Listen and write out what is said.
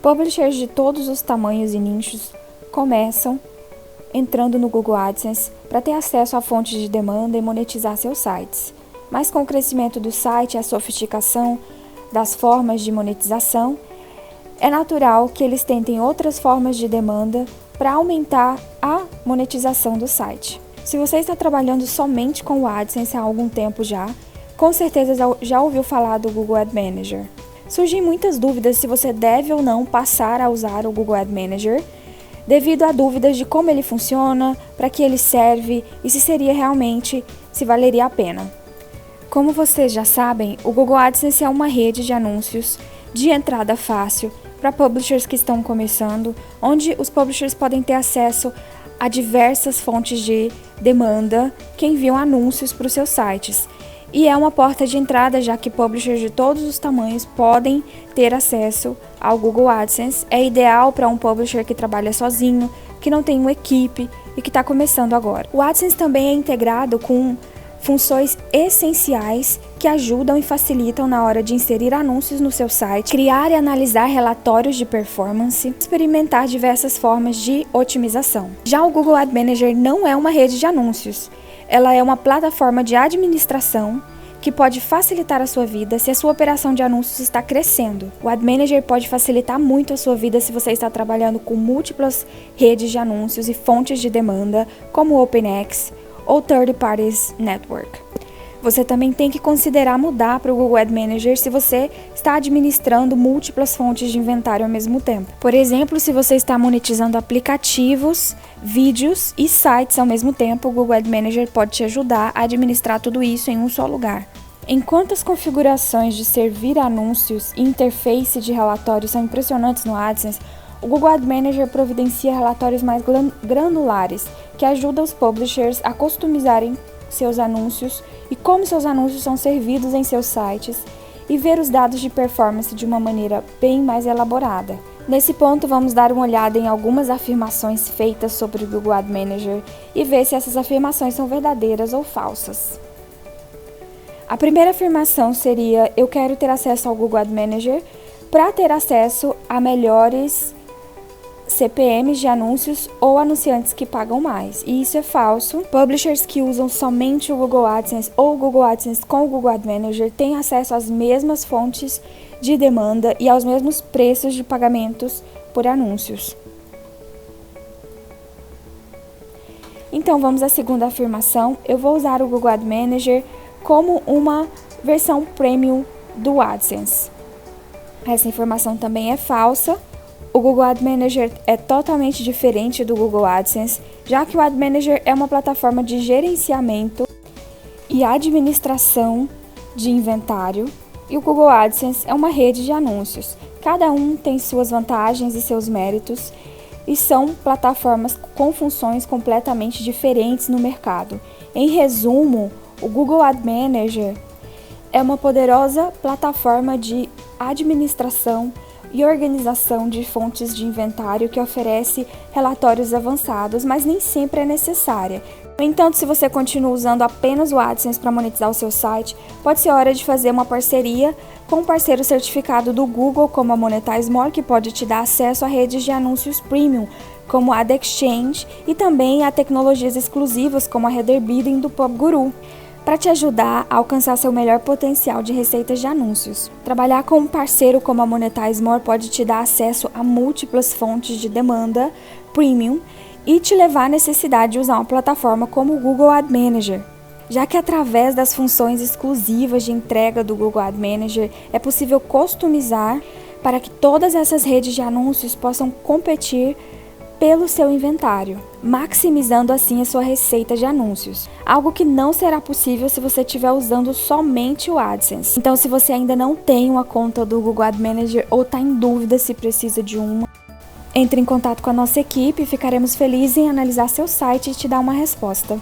Publishers de todos os tamanhos e nichos começam entrando no Google AdSense para ter acesso a fontes de demanda e monetizar seus sites. Mas com o crescimento do site e a sofisticação das formas de monetização, é natural que eles tentem outras formas de demanda para aumentar a monetização do site. Se você está trabalhando somente com o AdSense há algum tempo já, com certeza já ouviu falar do Google Ad Manager. Surgem muitas dúvidas se você deve ou não passar a usar o Google Ad Manager, devido a dúvidas de como ele funciona, para que ele serve e se valeria a pena. Como vocês já sabem, o Google AdSense é uma rede de anúncios de entrada fácil para publishers que estão começando, onde os publishers podem ter acesso a diversas fontes de demanda que enviam anúncios para os seus sites. E é uma porta de entrada, já que publishers de todos os tamanhos podem ter acesso ao Google AdSense. É ideal para um publisher que trabalha sozinho, que não tem uma equipe e que está começando agora. O AdSense também é integrado com funções essenciais que ajudam e facilitam na hora de inserir anúncios no seu site, criar e analisar relatórios de performance, experimentar diversas formas de otimização. Já o Google Ad Manager não é uma rede de anúncios, ela é uma plataforma de administração que pode facilitar a sua vida se a sua operação de anúncios está crescendo. O Ad Manager pode facilitar muito a sua vida se você está trabalhando com múltiplas redes de anúncios e fontes de demanda, como o OpenX, ou Third Parties Network. Você também tem que considerar mudar para o Google Ad Manager se você está administrando múltiplas fontes de inventário ao mesmo tempo. Por exemplo, se você está monetizando aplicativos, vídeos e sites ao mesmo tempo, o Google Ad Manager pode te ajudar a administrar tudo isso em um só lugar. Enquanto as configurações de servir anúncios e interface de relatórios são impressionantes no AdSense, o Google Ad Manager providencia relatórios mais granulares, que ajudam os publishers a customizarem seus anúncios e como seus anúncios são servidos em seus sites e ver os dados de performance de uma maneira bem mais elaborada. Nesse ponto, vamos dar uma olhada em algumas afirmações feitas sobre o Google Ad Manager e ver se essas afirmações são verdadeiras ou falsas. A primeira afirmação seria: eu quero ter acesso ao Google Ad Manager para ter acesso a melhores CPMs de anúncios ou anunciantes que pagam mais. E isso é falso. Publishers que usam somente o Google AdSense ou o Google AdSense com o Google Ad Manager têm acesso às mesmas fontes de demanda e aos mesmos preços de pagamentos por anúncios. Então vamos à segunda afirmação. Eu vou usar o Google Ad Manager como uma versão premium do AdSense. Essa informação também é falsa. O Google Ad Manager é totalmente diferente do Google AdSense, já que o Ad Manager é uma plataforma de gerenciamento e administração de inventário e o Google AdSense é uma rede de anúncios. Cada um tem suas vantagens e seus méritos e são plataformas com funções completamente diferentes no mercado. Em resumo, o Google Ad Manager é uma poderosa plataforma de administração e organização de fontes de inventário que oferece relatórios avançados, mas nem sempre é necessária. No entanto, se você continua usando apenas o AdSense para monetizar o seu site, pode ser hora de fazer uma parceria com um parceiro certificado do Google, como a Monetize More, que pode te dar acesso a redes de anúncios premium, como a Ad Exchange, e também a tecnologias exclusivas, como a Header Bidding do PubGuru, para te ajudar a alcançar seu melhor potencial de receitas de anúncios. Trabalhar com um parceiro como a Monetize More pode te dar acesso a múltiplas fontes de demanda premium e te levar à necessidade de usar uma plataforma como o Google Ad Manager, já que através das funções exclusivas de entrega do Google Ad Manager é possível customizar para que todas essas redes de anúncios possam competir pelo seu inventário, maximizando assim a sua receita de anúncios, algo que não será possível se você estiver usando somente o AdSense. Então, se você ainda não tem uma conta do Google Ad Manager ou está em dúvida se precisa de uma, entre em contato com a nossa equipe e ficaremos felizes em analisar seu site e te dar uma resposta.